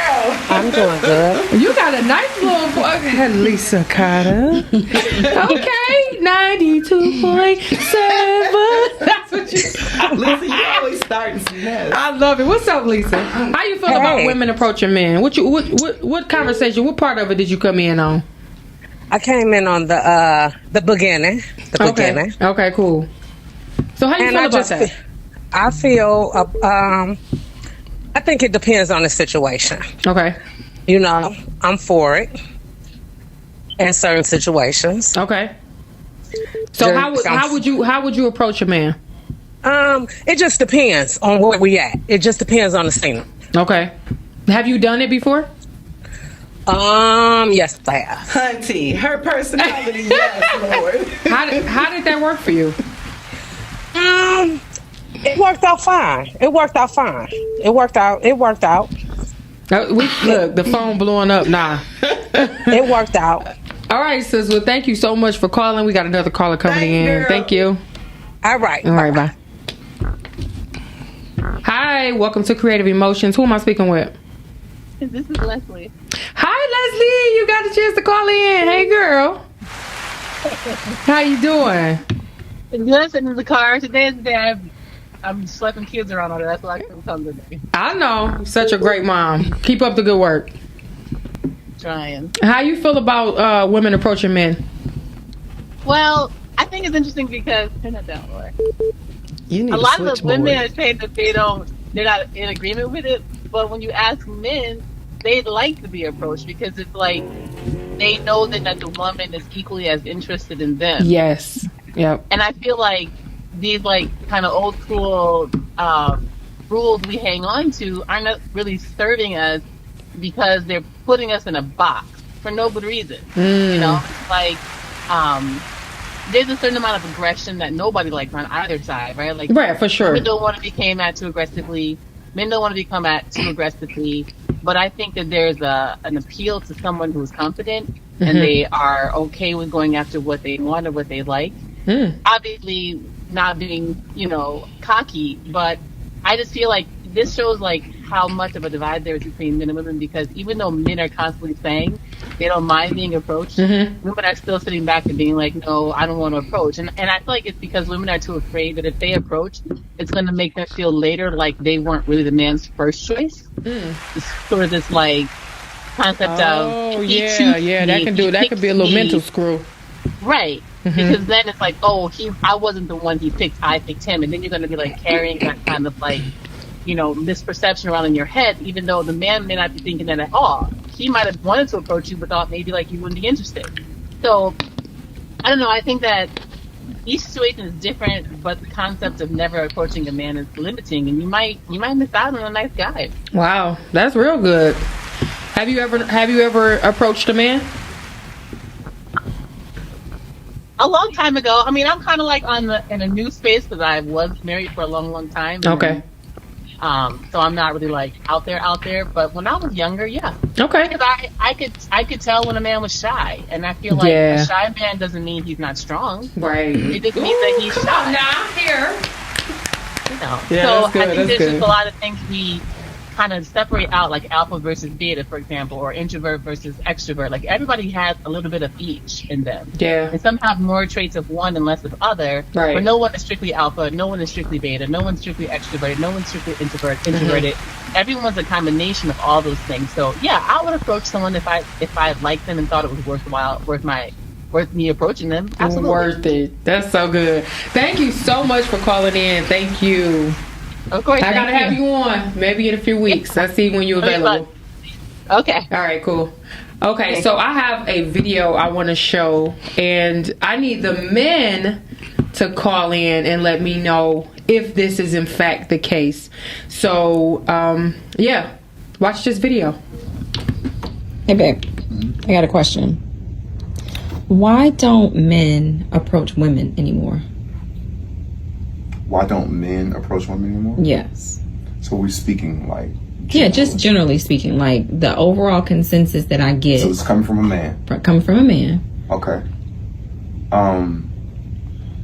I'm doing good. You got a nice little voice. Lisa Carter. Okay, 92.7. That's what you. Lisa, you always starting some mess. I love it. What's up, Lisa? How you feel about women approaching men? What conversation? What part of it did you come in on? I came in on the beginning. Beginning. Okay, cool. So how you feel about that? I feel, I think it depends on the situation. Okay. You know, I'm for it in certain situations. Okay. So how would you approach a man? It just depends on where we at. It just depends on the scene. Okay. Have you done it before? Yes, I have. Hunty, her personality, yes, Lord. How did that work for you? It worked out fine. It worked out. Look, the phone blowing up now. It worked out. All right, sis. Well, thank you so much for calling. We got another caller coming in. Girl. Thank you. All right. Bye. Hi, welcome to Creative Emotions. Who am I speaking with? This is Leslie. Hi, Leslie. You got a chance to call in. Hey, girl. How you doing? Good. Sitting in the car. Today is the day I'm schlepping kids around all day. That's why I couldn't come today. I know. Such a great mom. Keep up the good work. Trying. How you feel about women approaching men? Well, I think it's interesting because turn that down, Lord. You need a lot of the switchboard. women are saying that they're not in agreement with it. But when you ask men, they'd like to be approached because it's like they know that the woman is equally as interested in them. Yes. Yep. And I feel like these like kind of old school rules we hang on to are not really serving us because they're putting us in a box for no good reason. You know, like there's a certain amount of aggression that nobody likes on either side, right? Like, right, for sure. Men don't want to be came at too aggressively. Men don't want to be come at too aggressively. But I think that there's an appeal to someone who's confident and they are okay with going after what they want or what they like. Obviously, not being, cocky, but I just feel like this shows like how much of a divide there is between men and women, because even though men are constantly saying they don't mind being approached, women are still sitting back and being like, no, I don't want to approach. And I feel like it's because women are too afraid that if they approach, it's going to make them feel later like they weren't really the man's first choice. It's sort of this like concept of that could be a little mental screw. Right. Because then it's like, I wasn't the one he picked, I picked him. And then you're going to be like carrying that kind of like, misperception around in your head, even though the man may not be thinking that at all. He might have wanted to approach you, but thought maybe like you wouldn't be interested. So, I don't know. I think that each situation is different, but the concept of never approaching a man is limiting, and you might miss out on a nice guy. Wow, that's real good. Have you ever approached a man? A long time ago. I mean, I'm kind of like in a new space because I was married for a long, long time. Okay. So I'm not really like out there. But when I was younger, yeah. Okay. Because I could tell when a man was shy, and I feel like a shy man doesn't mean he's not strong. Right. It just means that he's shy. Now I'm here. You know. Yeah, so that's good, I think that's there's good. just a lot of things we kind of separate out, like alpha versus beta, for example, or introvert versus extrovert. Like everybody has a little bit of each in them. Yeah. And some have more traits of one and less of other. Right. But no one is strictly alpha, no one is strictly beta, no one's strictly extroverted, no one's strictly introverted. Everyone's a combination of all those things. So yeah, I would approach someone if I liked them and thought it was worthwhile, worth me approaching them. Absolutely. Worth it. That's so good. Thank you so much for calling in. Thank you. Of course. I gotta have you on maybe in a few weeks. I'll see when you're available. Okay. All right, cool. Okay, so I have a video I want to show, and I need the men to call in and let me know if this is in fact the case. So, yeah, watch this video. Hey, babe, I got a question. Why don't men approach women anymore? Why don't men approach women anymore? Yes. So we're speaking like... Yeah, just generally speaking, like the overall consensus that I get. So it's coming from a man? Coming from a man. Okay.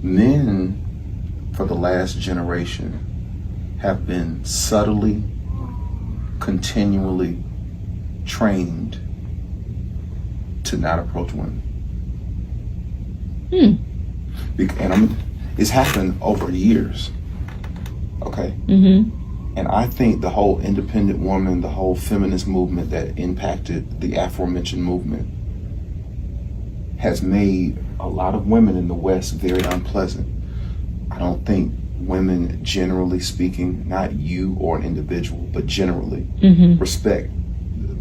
Men for the last generation have been subtly, continually trained to not approach women. And it's happened over years. Okay? And I think the whole independent woman, the whole feminist movement that impacted the aforementioned movement has made a lot of women in the West very unpleasant. I don't think women, generally speaking, not you or an individual, but generally, respect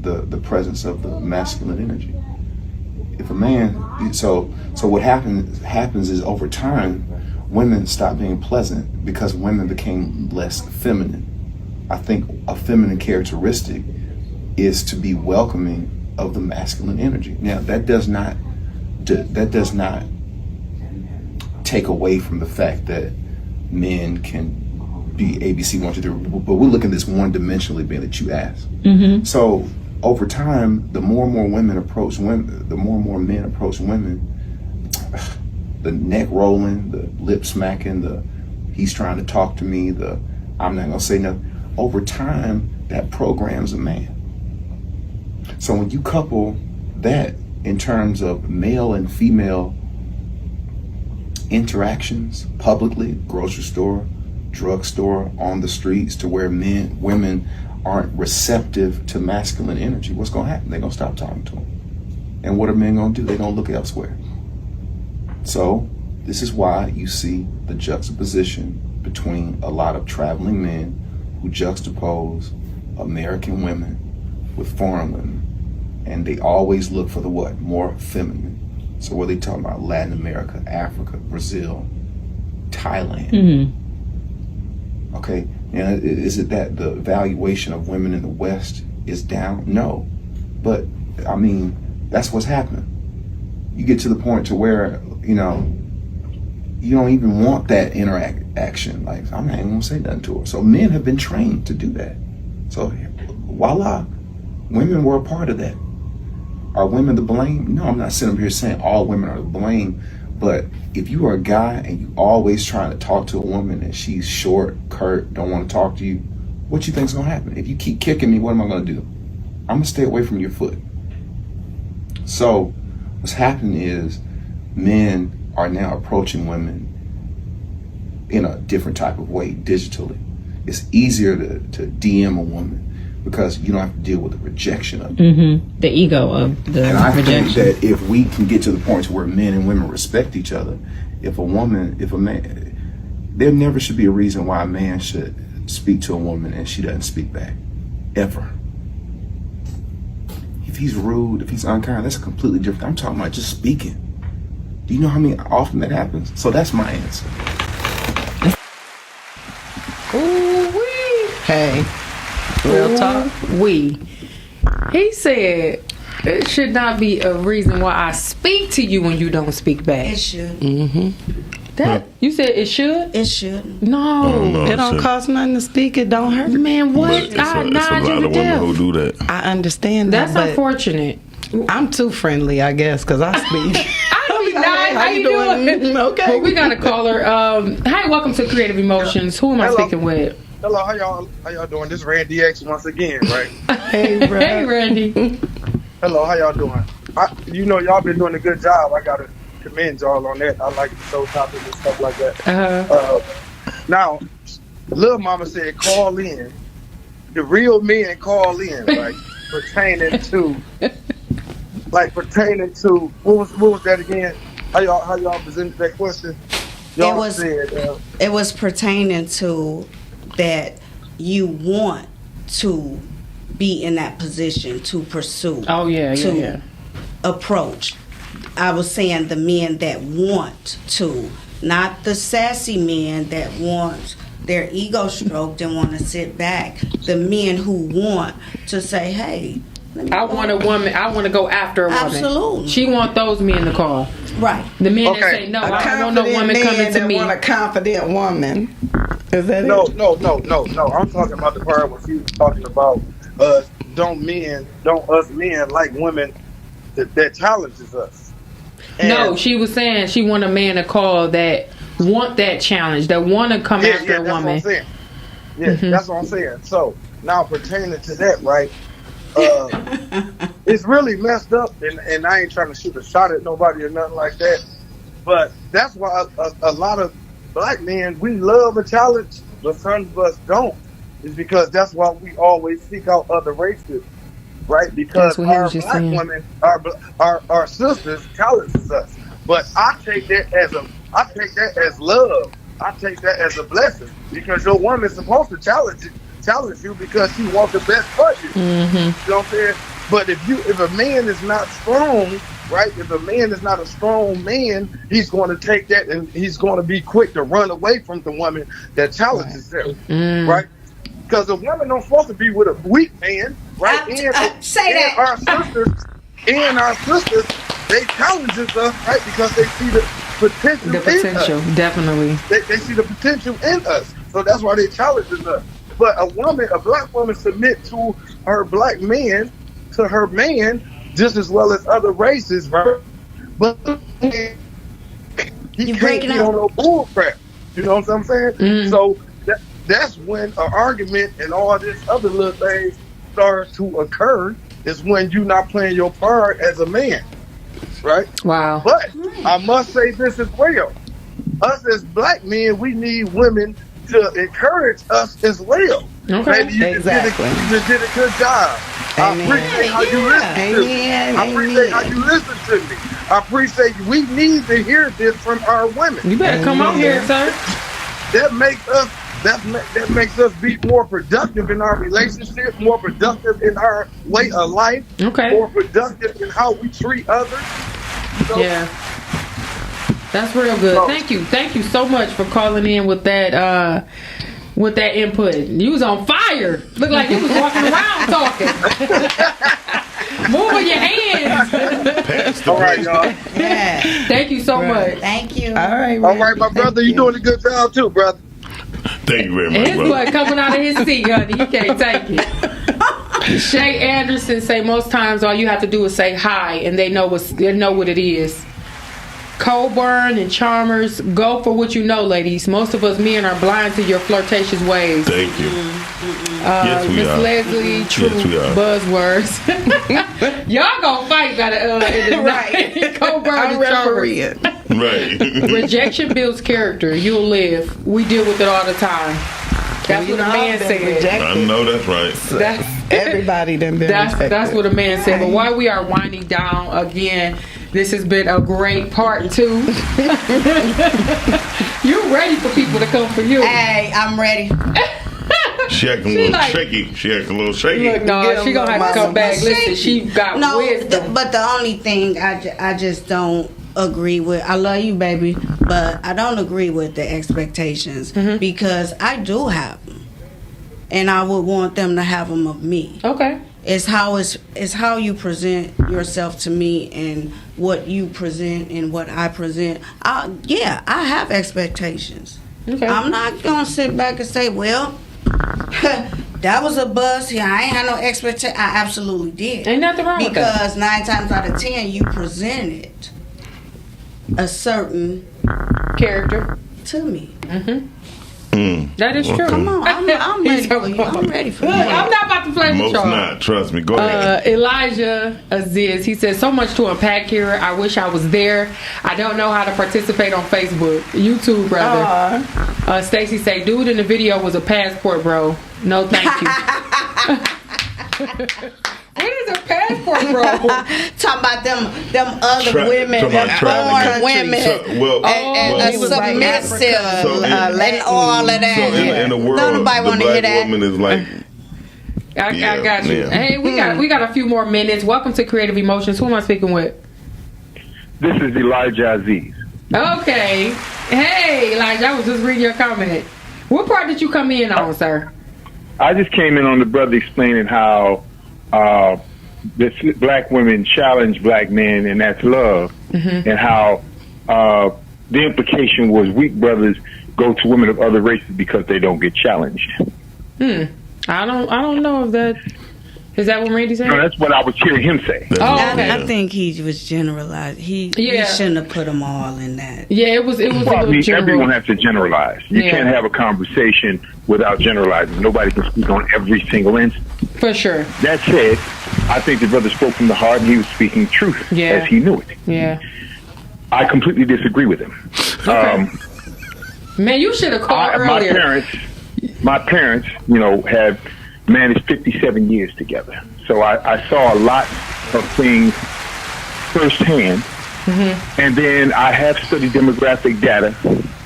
the presence of the masculine energy. If a man, so what happens is over time, women stop being pleasant because women became less feminine. I think a feminine characteristic is to be welcoming of the masculine energy. Now that does not take away from the fact that men can be ABC 1, 2, 3, but we're looking at this one-dimensionally being that you asked. So over time, the more and more women approach women, the more and more men approach women, the neck rolling, the lip smacking, the he's trying to talk to me, the I'm not gonna say nothing. Over time, that programs a man. So when you couple that in terms of male and female interactions publicly, grocery store, drugstore, on the streets, to where women aren't receptive to masculine energy, what's gonna happen? They're gonna stop talking to them. And what are men gonna do? They're gonna look elsewhere. So this is why you see the juxtaposition between a lot of traveling men who juxtapose American women with foreign women, and they always look for the what? More feminine. So what are they talking about? Latin America, Africa, Brazil, Thailand. Okay, and is it that the valuation of women in the West is down? No, but I mean, that's what's happening. You get to the point to where, you don't even want that interaction. Like, I'm not even gonna say nothing to her. So men have been trained to do that. So voila, women were a part of that. Are women to blame? No, I'm not sitting up here saying all women are to blame, but if you are a guy and you always trying to talk to a woman and she's short, curt, don't want to talk to you, what you think's gonna happen? If you keep kicking me, what am I gonna do? I'm gonna stay away from your foot. So what's happening is men are now approaching women in a different type of way digitally. It's easier to DM a woman because you don't have to deal with the rejection of it. The ego of the and I rejection. think that if we can get to the point where men and women respect each other, if a man, there never should be a reason why a man should speak to a woman and she doesn't speak back, ever. If he's rude, if he's unkind, that's completely different. I'm talking about just speaking. Do you know how many often that happens? So that's my answer. Ooh-wee. Hey, real talk. He said it should not be a reason why I speak to you when you don't speak back. It should. That you said it should? It should. No. It don't cost nothing to speak. It don't hurt. Man, what? But it's I a nod lot you of to women death. who do that. I understand That's that, but unfortunate. I'm too friendly, I guess, because I speak. How you doing? Okay. Well, we got a caller. Hi, welcome to Creative Emotions. Who am I Hello. speaking with? Hello, how y'all doing? This is Randy X once again, right? Hey, bro. Hey, Randy. Hello, how y'all doing? Y'all been doing a good job. I gotta commend y'all on that. I like the show topics and stuff like that. Now, Lil Mama said, call in. The real men call in, like pertaining to what was that again? How y'all presented that question? Y'all It was pertaining to that you want to be in that position to pursue. Oh yeah. Approach. I was saying the men that want to, not the sassy men that want their ego stroked and want to sit back. The men who want to say, hey, I want a woman. I want to go after a woman. Absolutely. She want those men to call. Right. The men Okay. that say, no, A I don't want no confident woman man coming to that me. want a confident woman. Is that No. it? I'm talking about the part where she was talking about don't us men like women that challenges us. No, she was saying she want a man to call that want that challenge, that want to come after a that's woman. what I'm saying. Yeah, that's what I'm saying. So now pertaining to that, right? It's really messed up, and I ain't trying to shoot a shot at nobody or nothing like that. But that's why a lot of black men, we love a challenge, but some of us don't. It's because that's why we always seek out other races, right? Because That's what he our was just black saying. women, our sisters challenges us. But I take that as love. I take that as a blessing because your woman's supposed to challenge you because she wants the best for you. Mm-hmm. You know what I'm saying? But if a man is not strong, right? If a man is not a strong man, he's going to take that and he's going to be quick to run away from the woman that challenges him, right? Because a woman don't supposed to be with a weak man, right? Our sisters, they challenges us, right? Because they see the potential. The potential, in us. definitely. They see the potential in us, so that's why they challenges us. But a black woman, submit to her black man, to her man, just as well as other races, right? But he can't be on no bull crap. You know what I'm saying? Mm-hmm. So that's when an argument and all this other little things start to occur. Is when you're not playing your part as a man, right? Wow. But I must say this as well. Us as black men, we need women to encourage us as well. Okay. Maybe you just did a good job. Amen. I appreciate how you listen to me. I appreciate how you listen to me. I appreciate we need to hear this from our women. You better come on here, sir. That makes us be more productive in our relationship, more productive in our way of life, more productive in how we treat others. You know? Yeah. That's real good. Thank you so much for calling in with that input. You was on fire. Looked like you was walking around talking. Moving your hands. All right, y'all. Yeah. Thank you so much. Thank you. All right, my brother. You doing a good job too, brother. Thank you very much, His brother. boy coming out of his seat, honey. He can't take it. Shay Anderson say most times all you have to do is say hi, and they know what it is. Coburn and Chalmers, go for what you know, ladies. Most of us men are blind to your flirtatious ways. Thank you. Yes, we Miss are. Leslie, true Yes, we are. buzzwords. Y'all gonna fight by the end of the night. Coburn I'm and Chalmers. refereeing. Right. Rejection builds character. You'll live. We deal with it all the time. That's what a man said. I know that's right. That's everybody done been rejected. That's what a man said. But while we are winding down again, this has been a great part 2. You ready for people to come for you? Hey, I'm ready. She acting a little shaky. She acting a little shaky. Look, no, she gonna have to come back. Listen, she got wisdom. But the only thing I just don't agree with, I love you, baby, but I don't agree with the expectations because I do have them, and I would want them to have them of me. Okay. It's how you present yourself to me and what you present and what I present. I have expectations. Okay. I'm not gonna sit back and say, well, that was a bust. Yeah, I ain't had no expectation. I absolutely did. Ain't nothing wrong with that. Because 9 times out of 10, you presented a certain character to me. That is true. Come on, I'm ready for you. I'm ready for you. I'm not about to play with Most y'all. not. Trust me. Go ahead. Elijah Aziz, he says, so much to unpack here. I wish I was there. I don't know how to participate on Facebook. YouTube, brother. Stacy say, dude in the video was a passport, bro. No, thank you. What is a passport, bro? Talking about them other women, them foreign women, and submissive, and all of that. So in the world, nobody the want to hear black that. woman is like. I got you. Yeah. Hey, we got a few more minutes. Welcome to Creative Emotions. Who am I speaking with? This is Elijah Aziz. Okay. Hey, Elijah, I was just reading your comment. What part did you come in on, sir? I just came in on the brother explaining how this black women challenge black men, and that's love, and how the implication was weak brothers go to women of other races because they don't get challenged. I don't know if that is that what Randy said. No, that's what I was hearing him say. I think he was generalized. He shouldn't have put them all in that. Yeah, it was. Well, a little general. everyone has to generalize. You can't have a conversation without generalizing. Nobody can speak on every single instance. For sure. That said, I think the brother spoke from the heart, and he was speaking truth as he knew it. Yeah. I completely disagree with him. Okay. Man, you should have called earlier. My parents, have managed 57 years together. So I saw a lot of things firsthand. And then I have studied demographic data,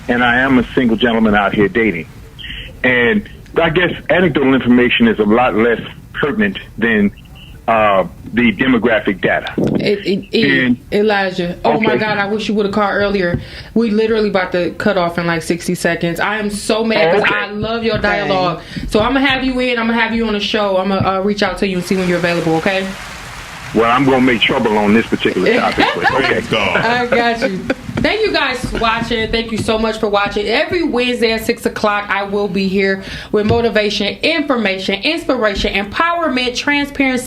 and I am a single gentleman out here dating. And I guess anecdotal information is a lot less pertinent than the demographic data. Elijah, oh my God, I wish you would have called earlier. We literally about to cut off in like 60 seconds. I am so mad because I love your dialogue. So I'm going to have you in. I'm going to have you on the show. I'm going to reach out to you and see when you're available, okay? Well, I'm going to make trouble on this particular topic. Okay. I got you. Thank you guys for watching. Thank you so much for watching. Every Wednesday at 6 o'clock, I will be here with motivation, information, inspiration, empowerment, transparency.